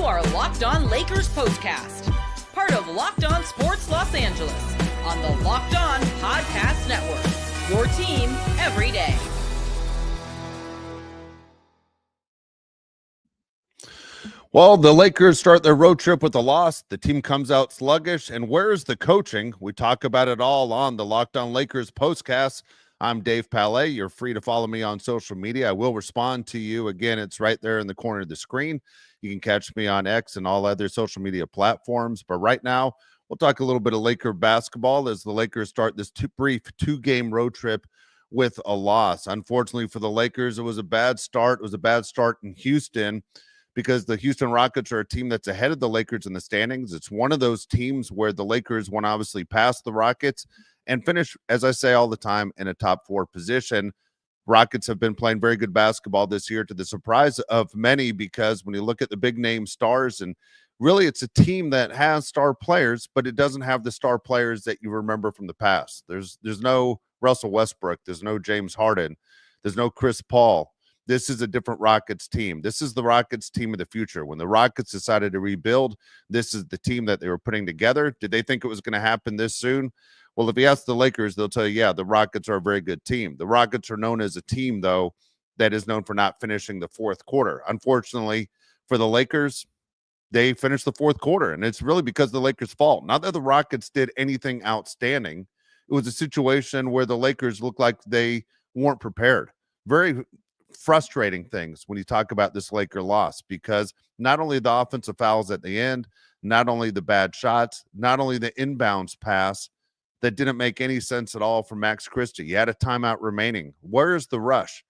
are Locked On Lakers POSTCAST, part of Locked On Sports Los Angeles, on the Locked On Podcast Network, your team every day. Well, the Lakers start their road trip with a loss. The team comes out sluggish. And where's the coaching? We talk about it all on the Locked On Lakers postcast. I'm Dave Palais. You're free to follow me on social media. I will respond to you. Again, it's right there in the corner of the screen. You can catch me on X and all other social media platforms. But right now, we'll talk a little bit of Laker basketball as the Lakers start this brief two-game road trip with a loss. Unfortunately for the Lakers, it was a bad start. It was a bad start in Houston, because the Houston Rockets are a team that's ahead of the Lakers in the standings. It's one of those teams where the Lakers want to obviously pass the Rockets and finish, as I say all the time, in a top four position. Rockets have been playing very good basketball this year, to the surprise of many, because when you look at the big name stars, and really it's a team that has star players, but it doesn't have the star players that you remember from the past. There's no Russell Westbrook. There's no James Harden. There's no Chris Paul. This is a different Rockets team. This is the Rockets team of the future. When the Rockets decided to rebuild, this is the team that they were putting together. Did they think it was going to happen this soon? Well, if you ask the Lakers, they'll tell you, yeah, the Rockets are a very good team. The Rockets are known as a team, though, that is known for not finishing the fourth quarter. Unfortunately for the Lakers, they finished the fourth quarter, and it's really because of the Lakers' fault. Not that the Rockets did anything outstanding. It was a situation where the Lakers looked like they weren't prepared. Very frustrating things when you talk about this Laker loss, because not only the offensive fouls at the end, not only the bad shots, not only the inbounds pass that didn't make any sense at all from Max Christie. You had a timeout remaining. Where's the rush?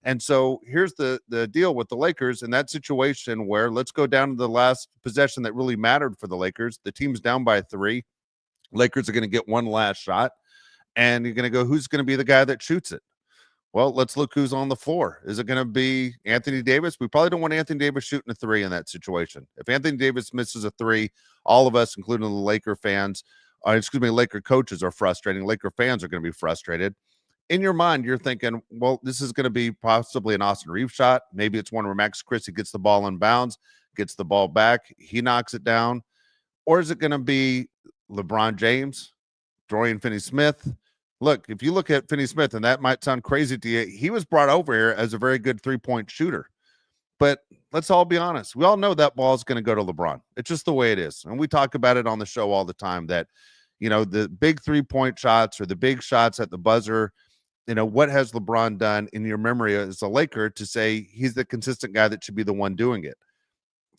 And so here's the deal with the Lakers in that situation, where let's go down to the last possession that really mattered for the Lakers. The team's down by 3. Lakers are going to get one last shot, and you're going to go, who's going to be the guy that shoots it? Well, let's look who's on the floor. Is it going to be Anthony Davis? We probably don't want Anthony Davis shooting a 3 in that situation. If Anthony Davis misses a 3, all of us, including the Laker fans, Laker coaches, are frustrating. Laker fans are going to be frustrated. In your mind, you're thinking, well, this is going to be possibly an Austin Reeves shot. Maybe it's one where Max Christie gets the ball in bounds, gets the ball back, he knocks it down. Or is it going to be LeBron James, Dorian Finney-Smith? Look, if you look at Finney-Smith, and that might sound crazy to you, he was brought over here as a very good three-point shooter. But let's all be honest. We all know that ball is going to go to LeBron. It's just the way it is. And we talk about it on the show all the time that, the big three-point shots or the big shots at the buzzer, what has LeBron done in your memory as a Laker to say he's the consistent guy that should be the one doing it?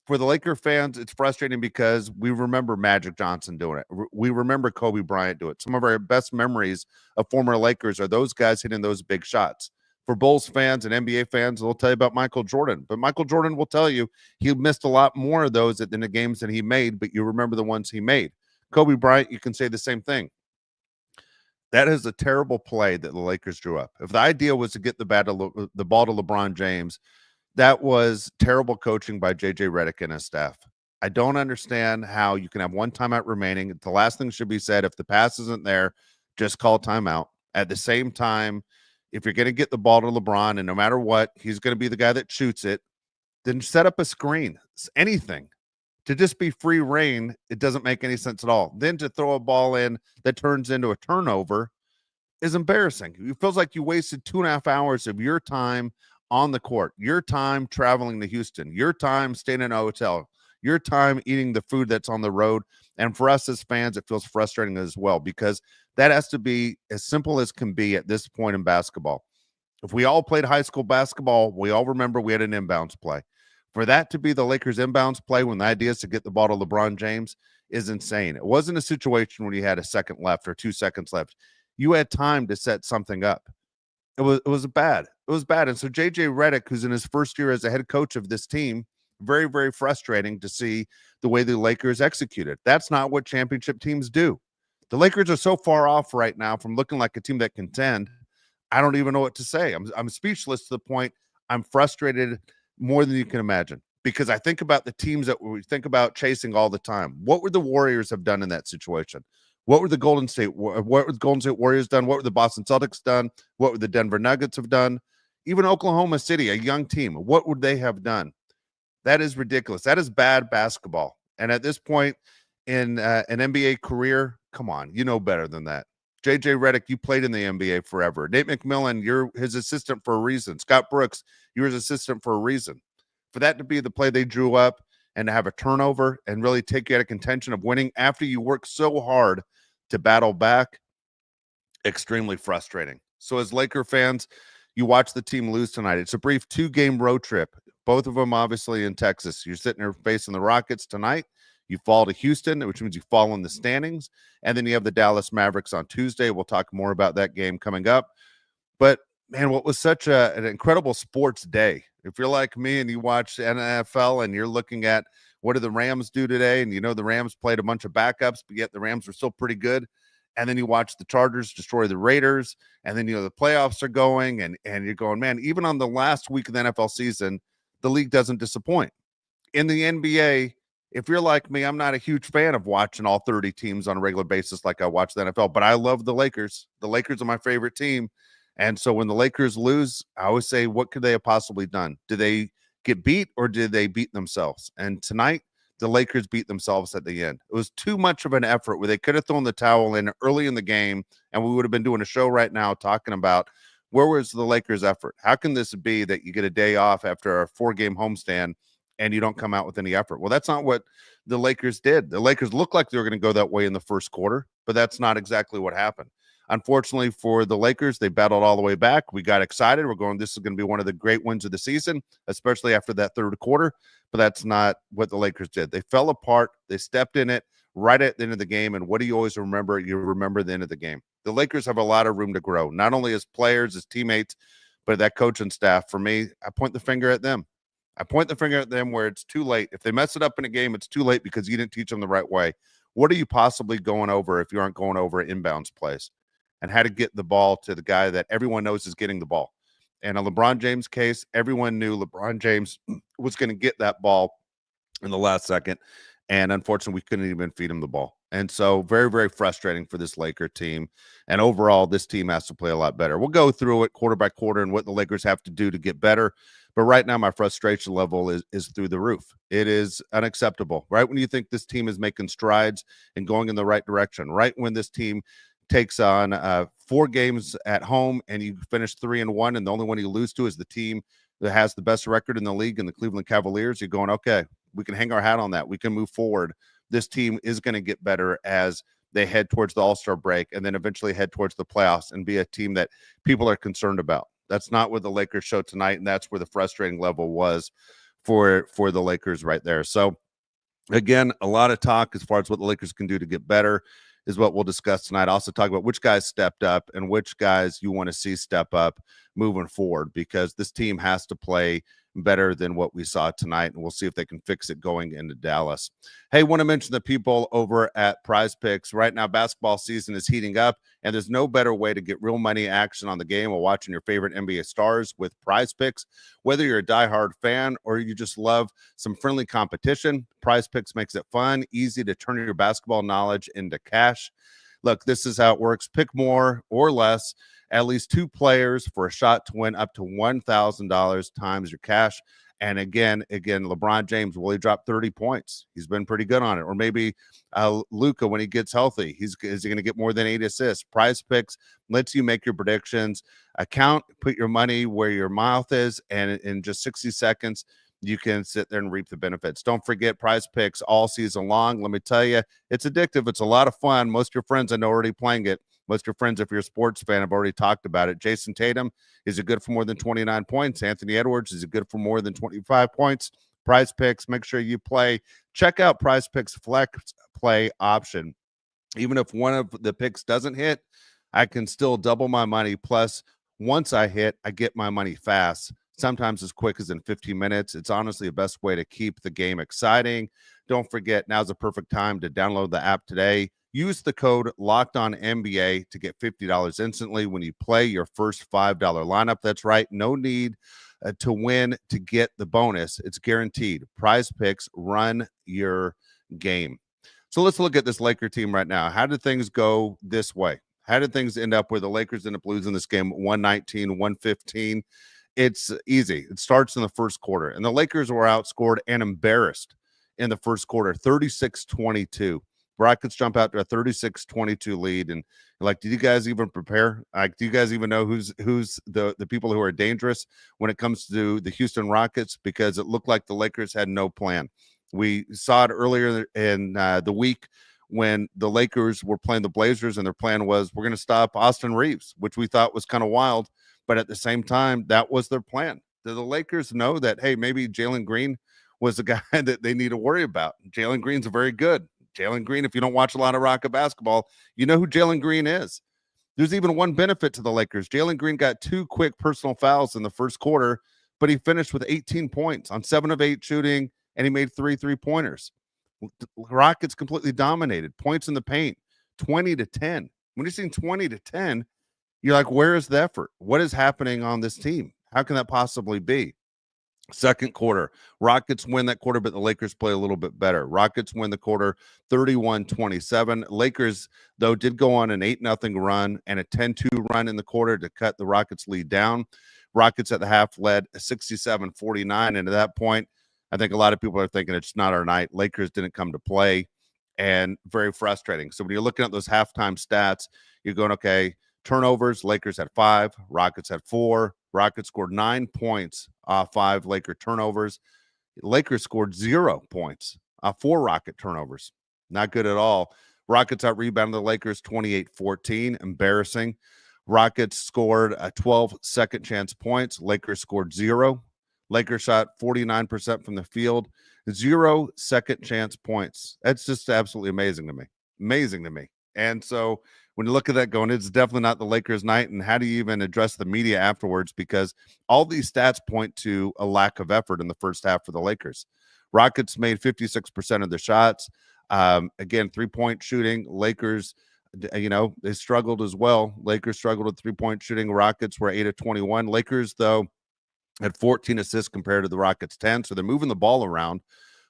For the Laker fans, it's frustrating because we remember Magic Johnson doing it. We remember Kobe Bryant do it. Some of our best memories of former Lakers are those guys hitting those big shots. For Bulls fans and NBA fans, they'll tell you about Michael Jordan. But Michael Jordan will tell you he missed a lot more of those in the games than he made, but you remember the ones he made. Kobe Bryant, you can say the same thing. That is a terrible play that the Lakers drew up. If the idea was to get the ball to LeBron James, that was terrible coaching by J.J. Redick and his staff. I don't understand how you can have one timeout remaining. The last thing should be said, if the pass isn't there, just call timeout. At the same time, if you're going to get the ball to LeBron, and no matter what, he's going to be the guy that shoots it, then set up a screen, anything. To just be free reign, it doesn't make any sense at all. Then to throw a ball in that turns into a turnover is embarrassing. It feels like you wasted 2.5 hours of your time on the court, your time traveling to Houston, your time staying in a hotel, your time eating the food that's on the road. And for us as fans, it feels frustrating as well, because that has to be as simple as can be at this point in basketball. If we all played high school basketball, we all remember we had an inbounds play. For that to be the Lakers inbounds play when the idea is to get the ball to LeBron James is insane. It wasn't a situation when you had a second left or 2 seconds left. You had time to set something up. It was bad. It was bad. And so J.J. Redick, who's in his first year as a head coach of this team, very, very frustrating to see the way the Lakers executed. That's not what championship teams do. The Lakers are so far off right now from looking like a team that contend. I don't even know what to say. I'm speechless to the point I'm frustrated more than you can imagine, because I think about the teams that we think about chasing all the time. What would the Warriors have done in that situation? What were the Golden State Warriors done? What were the Boston Celtics done? What would the Denver Nuggets have done? Even Oklahoma City, a young team, what would they have done? That is ridiculous. That is bad basketball. And at this point in an NBA career, come on, you know better than that. JJ Redick, you played in the NBA forever. Nate McMillan, you're his assistant for a reason. Scott Brooks, you're his assistant for a reason. For that to be the play they drew up and to have a turnover and really take you out of contention of winning after you work so hard to battle back, extremely frustrating. So as Laker fans, you watch the team lose tonight. It's a brief 2-game road trip, both of them obviously in Texas. You're sitting there facing the Rockets tonight. You fall to Houston, which means you fall in the standings. And then you have the Dallas Mavericks on Tuesday. We'll talk more about that game coming up. But, man, what was such an incredible sports day. If you're like me and you watch NFL and you're looking at what did the Rams do today, and you know the Rams played a bunch of backups, but yet the Rams were still pretty good. And then you watch the Chargers destroy the Raiders, and then, you know, the playoffs are going, and you're going, man, even on the last week of the NFL season, the league doesn't disappoint. In the NBA, if you're like me, I'm not a huge fan of watching all 30 teams on a regular basis like I watch the NFL, but I love the Lakers. The Lakers are my favorite team. And so when the Lakers lose, I always say, what could they have possibly done? Did they get beat or did they beat themselves? And tonight, the Lakers beat themselves at the end. It was too much of an effort where they could have thrown the towel in early in the game, and we would have been doing a show right now talking about where was the Lakers' effort? How can this be that you get a day off after a 4-game homestand and you don't come out with any effort? Well, that's not what the Lakers did. The Lakers looked like they were going to go that way in the first quarter, but that's not exactly what happened. Unfortunately for the Lakers, they battled all the way back. We got excited. We're going, this is going to be one of the great wins of the season, especially after that third quarter. But that's not what the Lakers did. They fell apart. They stepped in it right at the end of the game. And what do you always remember? You remember the end of the game. The Lakers have a lot of room to grow, not only as players, as teammates, but that coaching staff. For me, I point the finger at them. I point the finger at them where it's too late. If they mess it up in a game, it's too late because you didn't teach them the right way. What are you possibly going over if you aren't going over inbounds plays? And how to get the ball to the guy that everyone knows is getting the ball. And in LeBron James' case, everyone knew LeBron James was going to get that ball in the last second. And unfortunately, we couldn't even feed him the ball. And so very, very frustrating for this Laker team. And overall, this team has to play a lot better. We'll go through it quarter by quarter and what the Lakers have to do to get better. But right now, my frustration level is through the roof. It is unacceptable. Right when you think this team is making strides and going in the right direction, right when this team takes on 4 games at home and you finish 3-1, and the only one you lose to is the team that has the best record in the league, in the Cleveland Cavaliers, you're going, okay, we can hang our hat on that. We can move forward. This team is going to get better as they head towards the All-Star break and then eventually head towards the playoffs and be a team that people are concerned about. That's not what the Lakers showed tonight, and that's where the frustrating level was for the Lakers right there. So, again, a lot of talk as far as what the Lakers can do to get better is what we'll discuss tonight. Also talk about which guys stepped up and which guys you want to see step up moving forward, because this team has to play better than what we saw tonight, and we'll see if they can fix it going into Dallas. Hey, want to mention the people over at Prize Picks. Right now, basketball season is heating up, and there's no better way to get real money action on the game while watching your favorite NBA stars with Prize Picks. Whether you're a diehard fan or you just love some friendly competition, Prize Picks makes it fun, easy to turn your basketball knowledge into cash. Look, this is how it works. Pick more or less, at least 2 players for a shot to win up to $1,000 times your cash. And again, LeBron James, will he drop 30 points? He's been pretty good on it. Or maybe Luka, when he gets healthy, is he going to get more than 8 assists? Prize Picks lets you make your predictions. Put your money where your mouth is, and in just 60 seconds, you can sit there and reap the benefits. Don't forget Prize Picks all season long. Let me tell you, it's addictive. It's a lot of fun. Most of your friends I know are already playing it. Most of your friends, if you're a sports fan, have already talked about it. Jason Tatum, is it good for more than 29 points? Anthony Edwards, is it good for more than 25 points? Prize Picks, make sure you play. Check out Prize Picks Flex Play option. Even if one of the picks doesn't hit, I can still double my money. Plus, once I hit, I get my money fast, sometimes as quick as in 15 minutes. It's honestly the best way to keep the game exciting. Don't forget, now's the perfect time to download the app today. Use the code LOCKEDONNBA to get $50 instantly when you play your first $5 lineup. That's right. No need to win to get the bonus. It's guaranteed. Prize Picks, run your game. So let's look at this Laker team right now. How did things go this way? How did things end up where the Lakers end up losing this game 119-115? It's easy. It starts in the first quarter, and the Lakers were outscored and embarrassed in the first quarter, 36-22. Rockets jump out to a 36-22 lead, and like, did you guys even prepare? Like, do you guys even know who's the people who are dangerous when it comes to the Houston Rockets? Because it looked like the Lakers had no plan. We saw it earlier in the week when the Lakers were playing the Blazers, and their plan was, we're going to stop Austin Reeves, which we thought was kind of wild. But at the same time, that was their plan. Do the Lakers know that, hey, maybe Jalen Green was the guy that they need to worry about? Jalen Green's very good. Jalen Green, if you don't watch a lot of Rocket basketball, you know who Jalen Green is. There's even one benefit to the Lakers. Jalen Green got 2 quick personal fouls in the first quarter, but he finished with 18 points on 7 of 8 shooting, and he made 3 3-pointers. Rockets completely dominated. Points in the paint, 20-10. When you're seeing 20-10, you're like, where is the effort? What is happening on this team? How can that possibly be? Second quarter, Rockets win that quarter, but the Lakers play a little bit better. Rockets win the quarter 31-27. Lakers, though, did go on an 8-0 run and a 10-2 run in the quarter to cut the Rockets lead down. Rockets at the half led 67-49. And at that point, I think a lot of people are thinking it's not our night. Lakers didn't come to play, and very frustrating. So when you're looking at those halftime stats, you're going, okay, turnovers, Lakers had 5, Rockets had 4. Rockets scored 9 points off 5 Laker turnovers. Lakers scored 0 points off 4 Rocket turnovers. Not good at all. Rockets out-rebounded the Lakers 28-14. Embarrassing. Rockets scored 12 second-chance points. Lakers scored 0. Lakers shot 49% from the field. 0 second-chance points. That's just absolutely amazing to me. Amazing to me. And so when you look at that going, it's definitely not the Lakers' night. And how do you even address the media afterwards? Because all these stats point to a lack of effort in the first half for the Lakers. Rockets made 56% of their shots. Again, 3-point shooting. Lakers, they struggled as well. Lakers struggled with 3-point shooting. Rockets were 8 of 21. Lakers, though, had 14 assists compared to the Rockets' 10. So they're moving the ball around.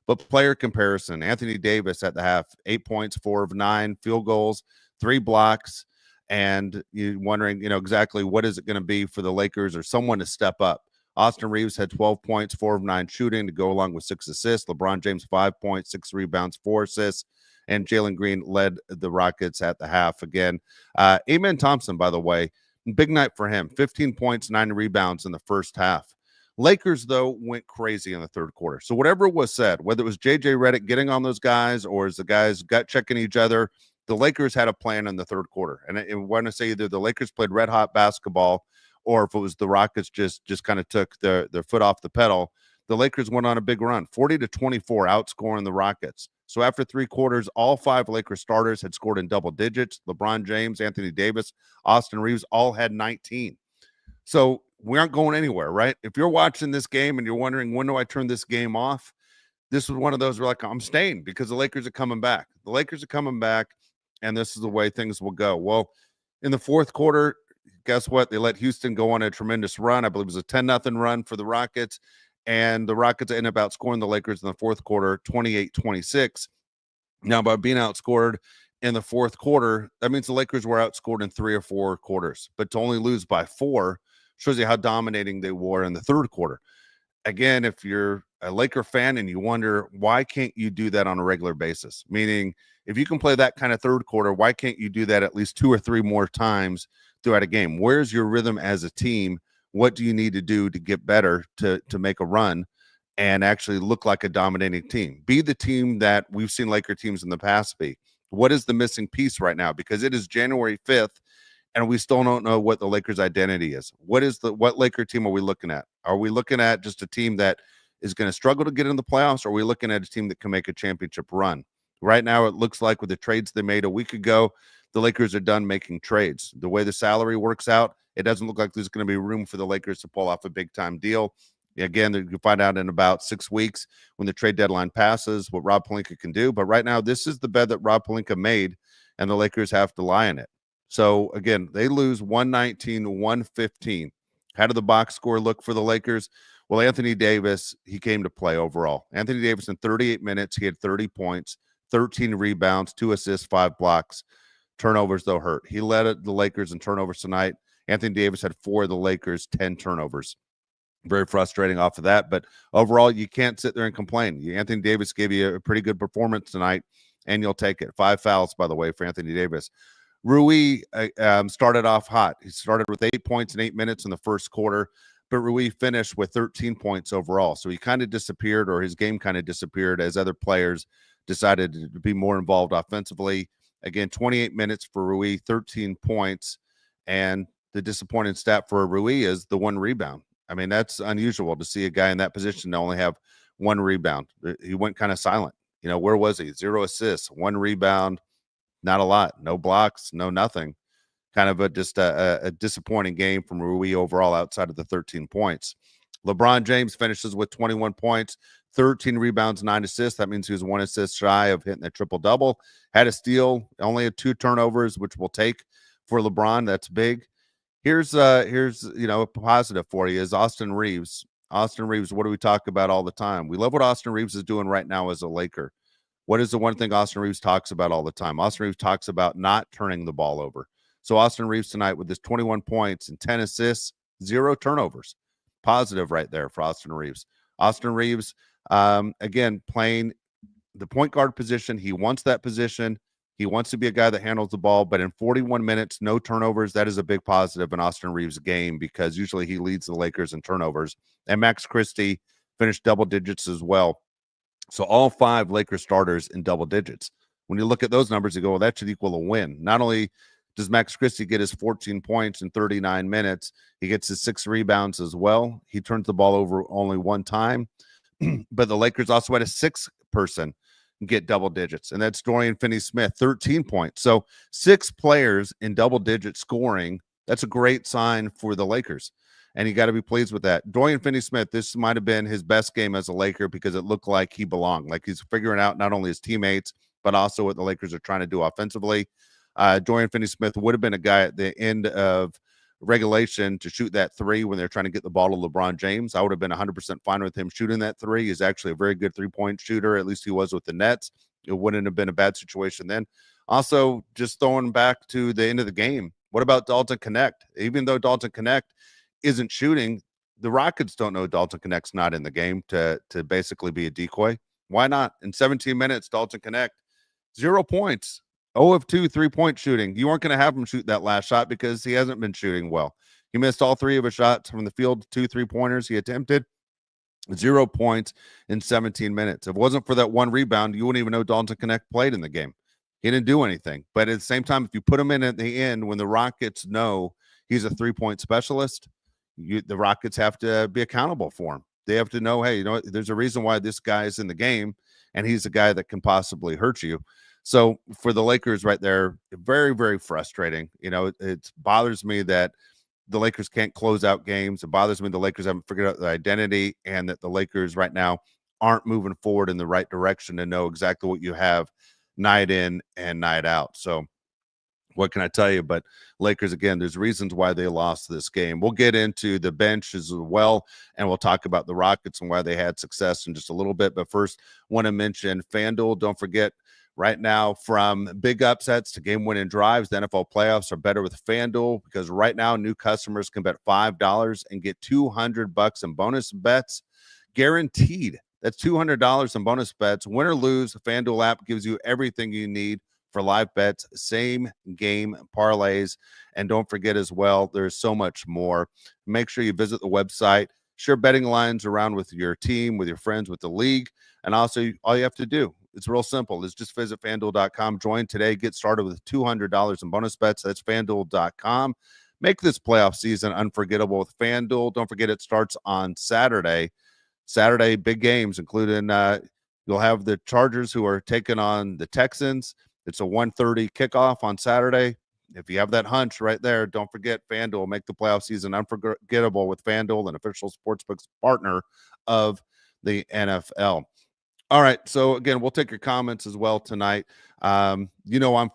But player comparison, Anthony Davis at the half, 8 points, 4 of 9, field goals, 3 blocks, and you're wondering, exactly what is it going to be for the Lakers or someone to step up. Austin Reeves had 12 points, 4 of 9 shooting to go along with 6 assists. LeBron James, 5 points, 6 rebounds, 4 assists, and Jalen Green led the Rockets at the half again. Amen Thompson, by the way, big night for him, 15 points, 9 rebounds in the first half. Lakers, though, went crazy in the third quarter. So whatever was said, whether it was J.J. Redick getting on those guys or as the guys gut checking each other, the Lakers had a plan in the third quarter. And I want to say either the Lakers played red hot basketball or if it was the Rockets just kind of took their foot off the pedal, the Lakers went on a big run, 40-24, outscoring the Rockets. So after 3 quarters, all 5 Lakers starters had scored in double digits. LeBron James, Anthony Davis, Austin Reeves all had 19. So we aren't going anywhere, right? If you're watching this game and you're wondering, when do I turn this game off? This was one of those where like, I'm staying because the Lakers are coming back. The Lakers are coming back, and this is the way things will go. Well, in the fourth quarter, guess what? They let Houston go on a tremendous run. I believe it was a 10-0 run for the Rockets, and the Rockets ended up outscoring the Lakers in the fourth quarter, 28-26. Now, by being outscored in the fourth quarter, that means the Lakers were outscored in 3 or 4 quarters, but to only lose by 4 shows you how dominating they were in the third quarter. Again, if you're a Laker fan and you wonder, why can't you do that on a regular basis? Meaning, if you can play that kind of third quarter, why can't you do that at least 2 or 3 more times throughout a game? Where's your rhythm as a team? What do you need to do to get better to make a run and actually look like a dominating team? Be the team that we've seen Laker teams in the past be. What is the missing piece right now? Because it is January 5th, and we still don't know what the Lakers' identity is. What Laker team are we looking at? Are we looking at just a team that is going to struggle to get in the playoffs, or are we looking at a team that can make a championship run? Right now, it looks like with the trades they made a week ago, the Lakers are done making trades. The way the salary works out, it doesn't look like there's going to be room for the Lakers to pull off a big-time deal. Again, you find out in about 6 weeks when the trade deadline passes what Rob Pelinka can do. But right now, this is the bed that Rob Pelinka made, and the Lakers have to lie in it. So, again, they lose 119-115. How did the box score look for the Lakers? Well, Anthony Davis, he came to play overall. Anthony Davis in 38 minutes, he had 30 points, 13 rebounds, 2 assists, 5 blocks. Turnovers, though, hurt. He led the Lakers in turnovers tonight. Anthony Davis had 4 of the Lakers' 10 turnovers. Very frustrating off of that. But overall, you can't sit there and complain. Anthony Davis gave you a pretty good performance tonight, and you'll take it. 5 fouls, by the way, for Anthony Davis. Rui started off hot. He started with 8 points in 8 minutes in the first quarter, but Rui finished with 13 points overall. So he kind of disappeared, or his game kind of disappeared as other players decided to be more involved offensively. Again, 28 minutes for Rui, 13 points. And the disappointing stat for Rui is the 1 rebound. I mean, that's unusual to see a guy in that position to only have 1 rebound. He went kind of silent. Where was he? 0 assists, 1 rebound, not a lot, no blocks, no nothing. Kind of just a disappointing game from Rui overall outside of the 13 points. LeBron James finishes with 21 points, 13 rebounds, 9 assists. That means he was 1 assist shy of hitting a triple-double. Had a steal, only had 2 turnovers, which we'll take for LeBron. That's big. Here's a positive for you is Austin Reeves. Austin Reeves, what do we talk about all the time? We love what Austin Reeves is doing right now as a Laker. What is the one thing Austin Reeves talks about all the time? Austin Reeves talks about not turning the ball over. So Austin Reeves tonight with his 21 points and 10 assists, 0 turnovers. Positive right there for Austin Reeves. Austin Reeves, again, playing the point guard position. He wants that position. He wants to be a guy that handles the ball, but in 41 minutes, no turnovers, that is a big positive in Austin Reeves' game because usually he leads the Lakers in turnovers. And Max Christie finished double digits as well. So all 5 Lakers starters in double digits. When you look at those numbers, you go, well, that should equal a win. Not only does Max Christie get his 14 points in 39 minutes, he gets his 6 rebounds as well. He turns the ball over only 1 time. But the Lakers also had a 6th person get double digits, and that's Dorian Finney-Smith, 13 points. So 6 players in double-digit scoring. That's a great sign for the Lakers, and you got to be pleased with that. Dorian Finney-Smith, this might have been his best game as a Laker because it looked like he belonged, like he's figuring out not only his teammates, but also what the Lakers are trying to do offensively. Dorian Finney-Smith would have been a guy at the end of regulation to shoot that 3 when they're trying to get the ball to LeBron James. I would have been 100% fine with him shooting that 3. He's actually a very good 3-point shooter. At least he was with the Nets. It wouldn't have been a bad situation then. Also, just throwing back to the end of the game, what about Dalton Knecht? Even though Dalton Knecht isn't shooting, the Rockets don't know Dalton Knecht's not in the game to basically be a decoy. Why not? In 17 minutes, Dalton Knecht, 0 points. 0 of 2 3-point shooting. You weren't going to have him shoot that last shot because he hasn't been shooting well. He missed all 3 of his shots from the field, 2 3-pointers he attempted, 0 points in 17 minutes. If it wasn't for that 1 rebound, you wouldn't even know Dalton Knecht played in the game. He didn't do anything. But at the same time, if you put him in at the end when the Rockets know he's a 3-point specialist, the Rockets have to be accountable for him. They have to know, hey, there's a reason why this guy is in the game, and he's a guy that can possibly hurt you. So for the Lakers right there, very, very frustrating. It bothers me that the Lakers can't close out games. It bothers me the Lakers haven't figured out their identity and that the Lakers right now aren't moving forward in the right direction to know exactly what you have night in and night out. So what can I tell you? But Lakers, again, there's reasons why they lost this game. We'll get into the bench as well, and we'll talk about the Rockets and why they had success in just a little bit. But first, want to mention FanDuel. Don't forget, right now, from big upsets to game-winning drives, the NFL playoffs are better with FanDuel because right now new customers can bet $5 and get $200 in bonus bets guaranteed. That's $200 in bonus bets. Win or lose, the FanDuel app gives you everything you need for live bets, same game parlays, and don't forget as well, there's so much more. Make sure you visit the website, share betting lines around with your team, with your friends, with the league, and also all you have to do, it's real simple, is just visit FanDuel.com, join today, get started with $200 in bonus bets. That's FanDuel.com. Make this playoff season unforgettable with FanDuel. Don't forget it starts on Saturday. Saturday, big games, including you'll have the Chargers who are taking on the Texans. It's a 1:30 kickoff on Saturday. If you have that hunch right there, don't forget FanDuel. Make the playoff season unforgettable with FanDuel, an official sportsbook partner of the NFL. All right, so again, we'll take your comments as well tonight. I'm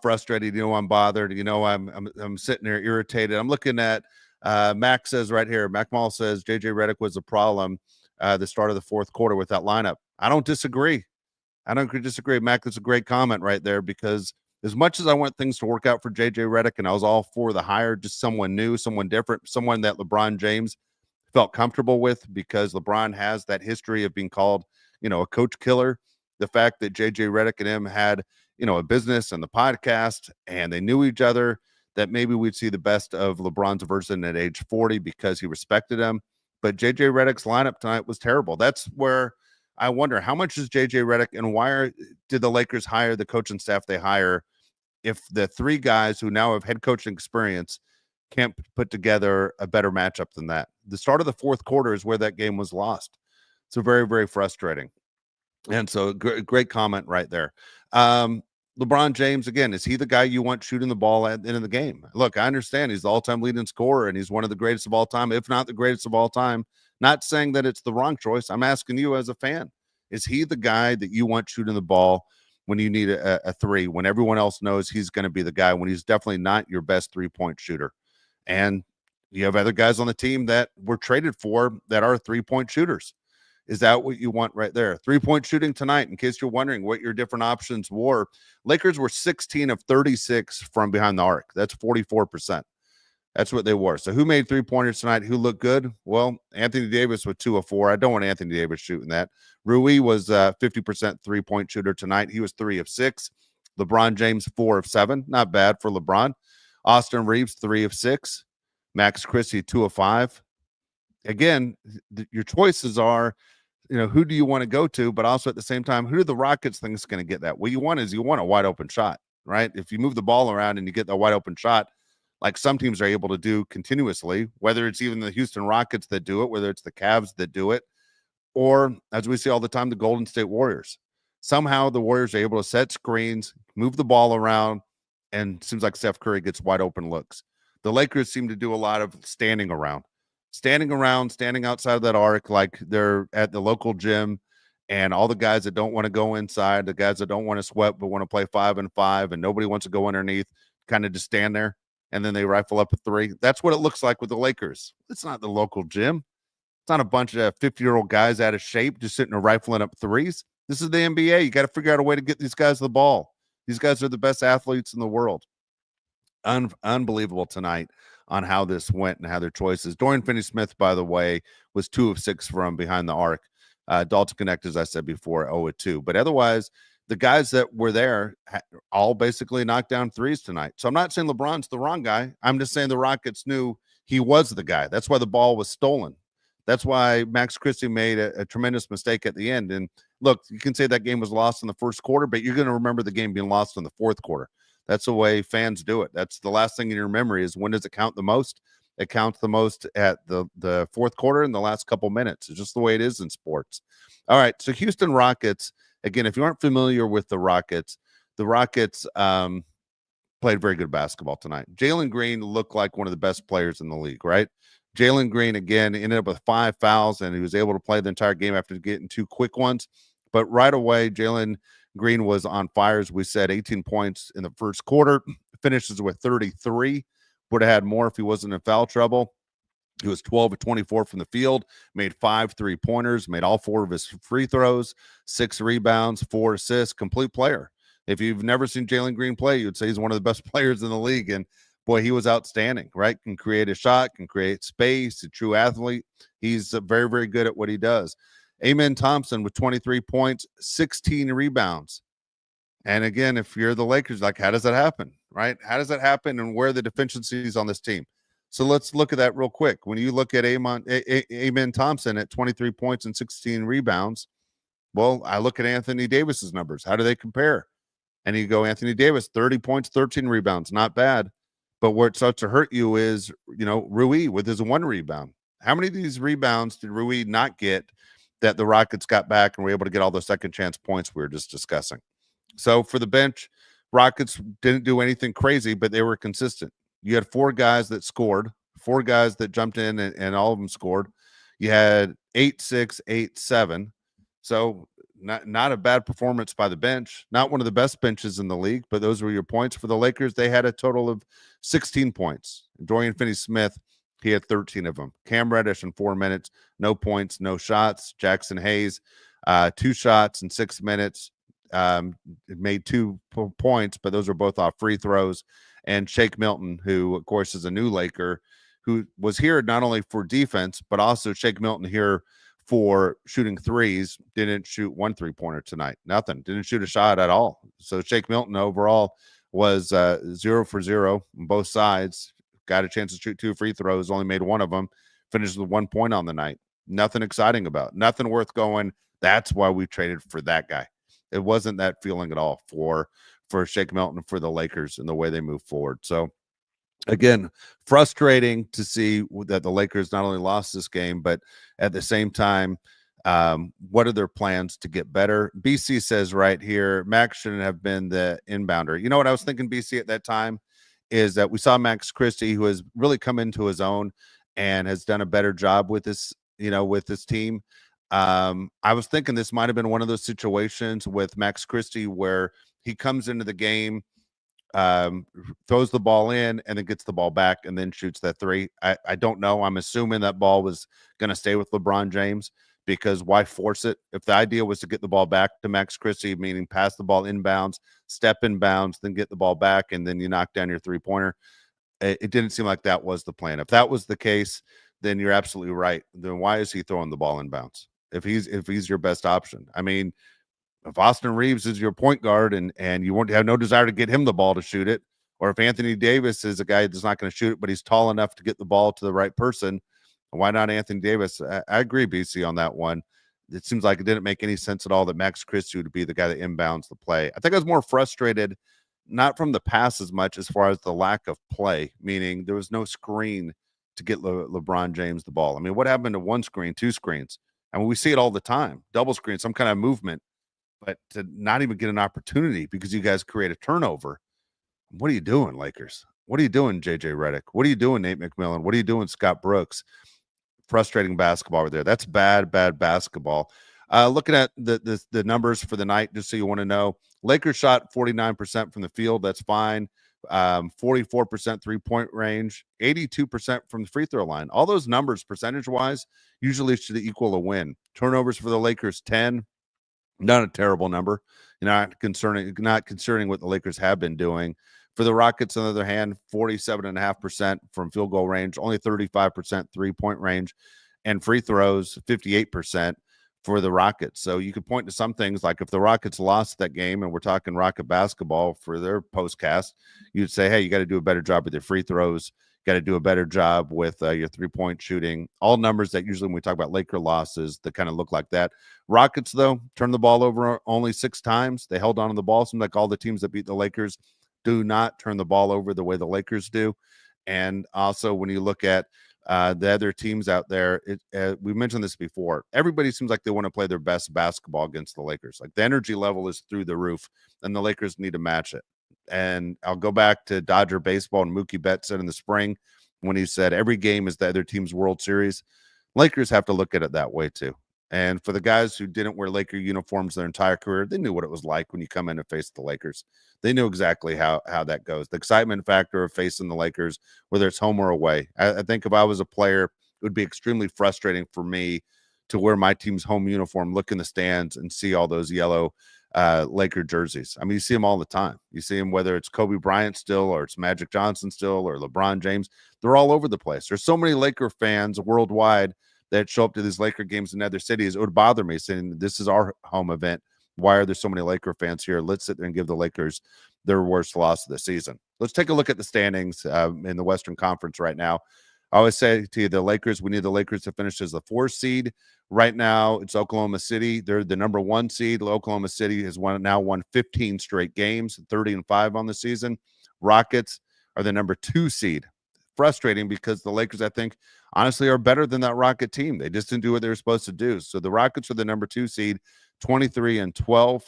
frustrated. I'm bothered. I'm sitting here irritated. I'm looking at Mac says right here. Mac Mall says JJ Redick was a problem the start of the fourth quarter with that lineup. I don't disagree. Mac, that's a great comment right there because as much as I want things to work out for JJ Redick and I was all for the hire, just someone new, someone different, someone that LeBron James felt comfortable with because LeBron has that history of being called, a coach killer. The fact that JJ Redick and him had, a business and the podcast and they knew each other, that maybe we'd see the best of LeBron's version at age 40 because he respected him. But JJ Redick's lineup tonight was terrible. That's where I wonder how much is JJ Redick and why did the Lakers hire the coaching staff they hire if the three guys who now have head coaching experience can't put together a better matchup than that? The start of the fourth quarter is where that game was lost. So very, very frustrating. And so great comment right there. LeBron James, again, is he the guy you want shooting the ball at the end of the game? Look, I understand he's the all-time leading scorer and he's one of the greatest of all time, if not the greatest of all time. Not saying that it's the wrong choice. I'm asking you as a fan, is he the guy that you want shooting the ball when you need a three, when everyone else knows he's going to be the guy, when he's definitely not your best three-point shooter? And you have other guys on the team that were traded for that are three-point shooters. Is that what you want right there? Three-point shooting tonight, in case you're wondering what your different options were. Lakers were 16 of 36 from behind the arc. That's 44%. That's what they were. So who made three-pointers tonight? Who looked good? Well, Anthony Davis with 2 of 4. I don't want Anthony Davis shooting that. Rui was 50% three-point shooter tonight. He was 3 of 6. LeBron James, 4 of 7. Not bad for LeBron. Austin Reeves, 3 of 6. Max Christie, 2 of 5. Again, your choices are, who do you want to go to? But also at the same time, who do the Rockets think is going to get that? What you want is a wide open shot, right? If you move the ball around and you get the wide open shot, like some teams are able to do continuously, whether it's even the Houston Rockets that do it, whether it's the Cavs that do it, or as we see all the time, the Golden State Warriors. Somehow the Warriors are able to set screens, move the ball around, and it seems like Steph Curry gets wide open looks. The Lakers seem to do a lot of standing outside of that arc like they're at the local gym, and all the guys that don't want to go inside, the guys that don't want to sweat but want to play 5-5, and nobody wants to go underneath, kind of just stand there, and then they rifle up a three. That's what it looks like with the Lakers. It's not the local gym. It's not a bunch of 50-year-old guys out of shape just sitting there rifling up threes. This is the NBA. You got to figure out a way to get these guys the ball. These guys are the best athletes in the world. Unbelievable tonight on how this went and how their choices. Dorian Finney-Smith, by the way, was 2 of 6 from behind the arc. Dalton Knecht, as I said before, 0 of 2. But otherwise, the guys that were there all basically knocked down threes tonight. So I'm not saying LeBron's the wrong guy. I'm just saying the Rockets knew he was the guy. That's why the ball was stolen. That's why Max Christie made a tremendous mistake at the end. And look, you can say that game was lost in the first quarter, but you're going to remember the game being lost in the fourth quarter. That's the way fans do it. That's the last thing in your memory is when does it count the most? It counts the most at the fourth quarter and the last couple minutes. It's just the way it is in sports. All right, so Houston Rockets, again, if you aren't familiar with the Rockets played very good basketball tonight. Jalen Green looked like one of the best players in the league, right? Jalen Green, again, ended up with 5 fouls, and he was able to play the entire game after getting 2 quick ones. But right away, Jalen Green was on fire, as we said, 18 points in the first quarter, finishes with 33. Would have had more if he wasn't in foul trouble. He was 12 of 24 from the field, made 5 3-pointers, made all 4 of his free throws, 6 rebounds, 4 assists, complete player. If you've never seen Jalen Green play, you'd say he's one of the best players in the league. And boy, he was outstanding, right? Can create a shot, can create space, a true athlete. He's very, very good at what he does. Amen Thompson with 23 points, 16 rebounds. And again, if you're the Lakers, like, how does that happen, right? How does that happen, and where are the deficiencies on this team? So let's look at that real quick. When you look at Amen Thompson at 23 points and 16 rebounds, well, I look at Anthony Davis's numbers. How do they compare? And you go, Anthony Davis, 30 points, 13 rebounds, not bad. But where it starts to hurt you is, Rui with his 1 rebound. How many of these rebounds did Rui not get that the Rockets got back and were able to get all those second chance points we were just discussing? So for the bench, Rockets didn't do anything crazy, but they were consistent. You had 4 guys that scored, 4 guys that jumped in, and all of them scored. You had 8-6, 8-7. So not a bad performance by the bench. Not one of the best benches in the league, but those were your points. For the Lakers, they had a total of 16 points. Dorian Finney-Smith, he had 13 of them. Cam Reddish in 4 minutes, no points, no shots. Jackson Hayes, 2 shots in 6 minutes. Made 2 points, but those are both off free throws. And Shake Milton, who, of course, is a new Laker, who was here not only for defense, but also Shake Milton here for shooting threes, didn't shoot 1 3-pointer tonight. Nothing. Didn't shoot a shot at all. So Shake Milton overall was 0 for 0 on both sides. Got a chance to shoot 2 free throws, only made one of them. Finished with 1 point on the night. Nothing exciting about. Nothing worth going. That's why we traded for that guy. It wasn't that feeling at all for Shake Milton, for the Lakers and the way they move forward. So again, frustrating to see that the Lakers not only lost this game, but at the same time, what are their plans to get better? BC says right here, Max shouldn't have been the inbounder. You know what I was thinking, BC, at that time is that we saw Max Christie, who has really come into his own and has done a better job with this, with this team. I was thinking this might have been one of those situations with Max Christie where he comes into the game, throws the ball in and then gets the ball back and then shoots that three. I don't know. I'm assuming that ball was going to stay with LeBron James, because why force it? If the idea was to get the ball back to Max Christie, meaning pass the ball inbounds, step inbounds, then get the ball back, and then you knock down your 3-pointer, it didn't seem like that was the plan. If that was the case, then you're absolutely right. Then why is he throwing the ball inbounds if he's your best option? I mean, if Austin Reeves is your point guard and you won't have no desire to get him the ball to shoot it, or if Anthony Davis is a guy that's not going to shoot it, but he's tall enough to get the ball to the right person, why not Anthony Davis? I agree, BC, on that one. It seems like it didn't make any sense at all that Max Christie would be the guy that inbounds the play. I think I was more frustrated, not from the pass as much as far as the lack of play, meaning there was no screen to get LeBron James the ball. I mean, what happened to 1 screen, 2 screens? I mean, we see it all the time, double screen, some kind of movement, but to not even get an opportunity because you guys create a turnover. What are you doing, Lakers? What are you doing, JJ Redick? What are you doing, Nate McMillan? What are you doing, Scott Brooks? Frustrating basketball over there. That's bad basketball. Looking at the numbers for the night, just so you want to know, Lakers shot 49% from the field. That's fine. 44% 3-point range, 82% from the free throw line. All those numbers, percentage-wise, usually should equal a win. Turnovers for the Lakers, 10. Not a terrible number. Not concerning what the Lakers have been doing. For the Rockets, on the other hand, 47.5% from field goal range, only 35% 3-point range, and free throws, 58% for the Rockets. So you could point to some things like if the Rockets lost that game, and we're talking Rocket basketball for their postcast, you'd say, hey, you got to do a better job with your free throws. Got to do a better job with your 3-point shooting. All numbers that usually when we talk about Laker losses that kind of look like that. Rockets, though, turned the ball over only 6 times. They held on to the ball. Seems like all the teams that beat the Lakers do not turn the ball over the way the Lakers do. And also when you look at the other teams out there, we mentioned this before. Everybody seems like they want to play their best basketball against the Lakers. Like the energy level is through the roof, and the Lakers need to match it. And I'll go back to Dodger baseball, and Mookie Betts said in the spring when he said every game is the other team's World Series. Lakers have to look at it that way too. And for the guys who didn't wear Laker uniforms their entire career, they knew what it was like when you come in and face the Lakers. They knew exactly how that goes. The excitement factor of facing the Lakers, whether it's home or away. I think if I was a player, it would be extremely frustrating for me to wear my team's home uniform, look in the stands, and see all those yellow Laker jerseys. I mean, you see them all the time. You see them whether it's Kobe Bryant still, or it's Magic Johnson still, or LeBron James. They're all over the place. There's so many Laker fans worldwide that show up to these Laker games in other cities. It would bother me saying this is our home event. Why are there so many Laker fans here? Let's sit there and give the Lakers their worst loss of the season. Let's take a look at the standings in the Western Conference right now. I always say to you, we need the Lakers to finish as the 4th seed. Right now, it's Oklahoma City. They're the number 1 seed. Oklahoma City has now won 15 straight games, 30-5 on the season. Rockets are the number 2 seed. Frustrating because the Lakers, I think, honestly, are better than that Rocket team. They just didn't do what they were supposed to do. So the Rockets are the number 2 seed, 23-12.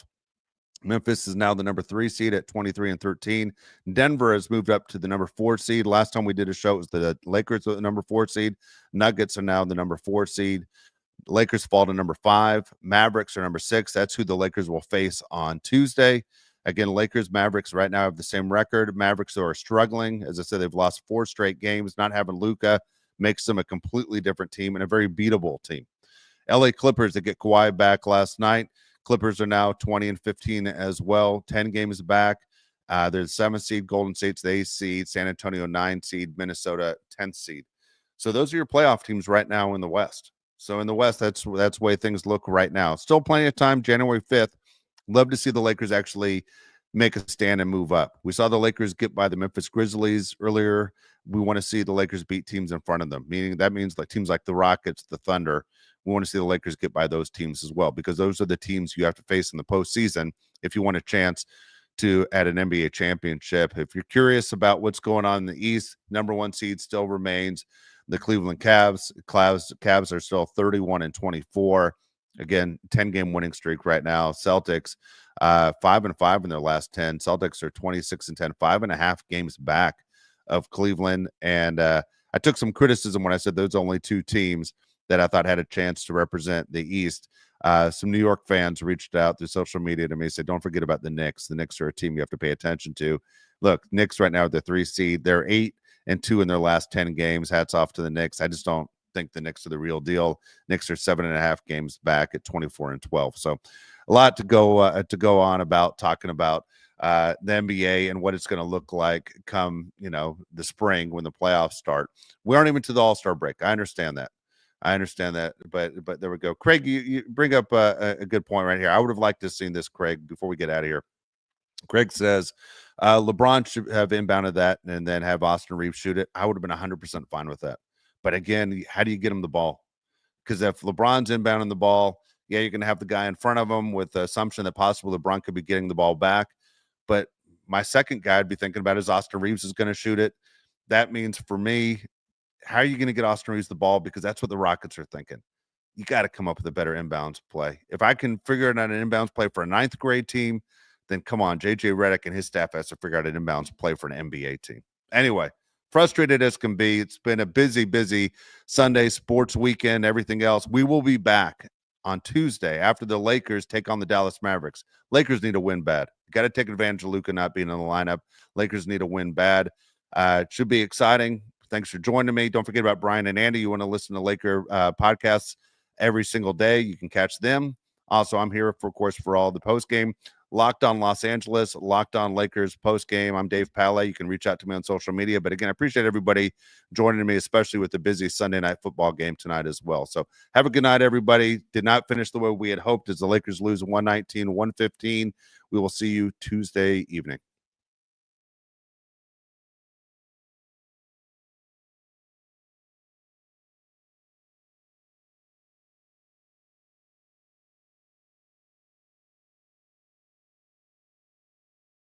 Memphis is now the number 3 seed at 23-13. Denver has moved up to the number 4 seed. Last time we did a show, it was the Lakers were the number 4 seed. Nuggets are now the number 4 seed. Lakers fall to number 5. Mavericks are number 6. That's who the Lakers will face on Tuesday. Again, Lakers, Mavericks right now have the same record. Mavericks are struggling. As I said, they've lost 4 straight games. Not having Luka makes them a completely different team and a very beatable team. LA Clippers, that get Kawhi back last night. Clippers are now 20-15 as well. 10 games back. They're the 7th seed. Golden State's the 8th seed. San Antonio 9th seed. Minnesota 10th seed. So those are your playoff teams right now in the West. So in the West, that's the way things look right now. Still plenty of time, January 5th. Love to see the Lakers actually make a stand and move up. We saw the Lakers get by the Memphis Grizzlies earlier. We want to see the Lakers beat teams in front of them, meaning that means like teams like the Rockets, the Thunder. We want to see the Lakers get by those teams as well, because those are the teams you have to face in the postseason if you want a chance to at an NBA championship. If you're curious about what's going on in the East, number 1 seed still remains the Cleveland Cavs. Cavs are still 31-24. Again, 10-game winning streak right now. Celtics 5-5 in their last 10. Celtics are 26-10, 5.5 games back of Cleveland. And I took some criticism when I said those only 2 teams that I thought had a chance to represent the East. Some New York fans reached out through social media to me and said, don't forget about the Knicks. The Knicks are a team you have to pay attention to. Look, Knicks right now are the 3 seed. They're 8-2 in their last 10 games. Hats off to the Knicks. I just don't think the Knicks are the real deal. Knicks are 7.5 games back at 24-12. So a lot to go on about talking about the NBA and what it's going to look like come, the spring when the playoffs start. We aren't even to the All-Star break. I understand that, but there we go. Craig, you bring up a good point right here. I would have liked to have seen this, Craig, before we get out of here. Craig says LeBron should have inbounded that and then have Austin Reeves shoot it. I would have been 100% fine with that. But again, how do you get him the ball? Because if LeBron's inbounding the ball, yeah, you're going to have the guy in front of him with the assumption that possibly LeBron could be getting the ball back. But my second guy I'd be thinking about is Austin Reeves is going to shoot it. That means for me, how are you going to get Austin Reeves the ball? Because that's what the Rockets are thinking. You got to come up with a better inbounds play. If I can figure out an inbounds play for a 9th grade team, then come on, JJ Redick and his staff has to figure out an inbounds play for an NBA team. Anyway, frustrated as can be. It's been a busy Sunday sports weekend, everything else. We will be back on Tuesday after the Lakers take on the Dallas Mavericks. Lakers need to win bad. Got to take advantage of Luka not being in the lineup. Lakers need to win bad. It should be exciting. Thanks for joining me. Don't forget about Brian and Andy. You want to listen to Laker podcasts every single day. You can catch them. Also, I'm here, of course, for all the post-game. Locked on Los Angeles, Locked on Lakers post-game. I'm Dave Pallay. You can reach out to me on social media. But again, I appreciate everybody joining me, especially with the busy Sunday night football game tonight as well. So have a good night, everybody. Did not finish the way we had hoped as the Lakers lose 119-115. We will see you Tuesday evening.